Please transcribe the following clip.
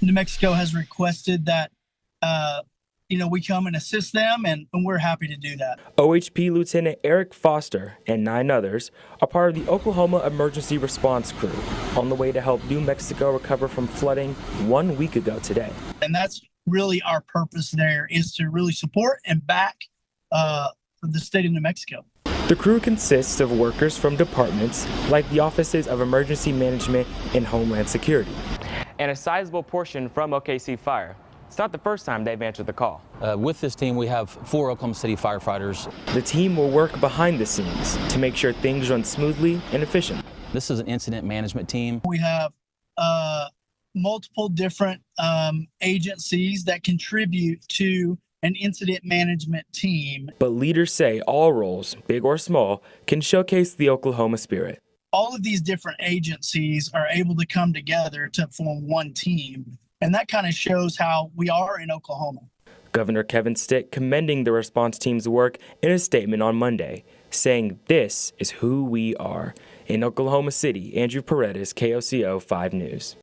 New Mexico has requested that, we come and assist them, and we're happy to do that. OHP Lieutenant Eric Foster and 9 others are part of the Oklahoma Emergency Response Crew on the way to help New Mexico recover from flooding 1 week ago today. And that's really our purpose there, is to really support and back the state of New Mexico. The crew consists of workers from departments like the Offices of Emergency Management and Homeland Security, and a sizable portion from OKC Fire. It's not the first time they've answered the call. With this team, we have 4 Oklahoma City firefighters. The team will work behind the scenes to make sure things run smoothly and efficiently. This is an incident management team. We have multiple different agencies that contribute to an incident management team. But leaders say all roles, big or small, can showcase the Oklahoma spirit. All of these different agencies are able to come together to form one team, and that kind of shows how we are in Oklahoma. Governor Kevin Stitt commending the response team's work in a statement on Monday, saying this is who we are. In Oklahoma City, Andrew Paredes, KOCO 5 News.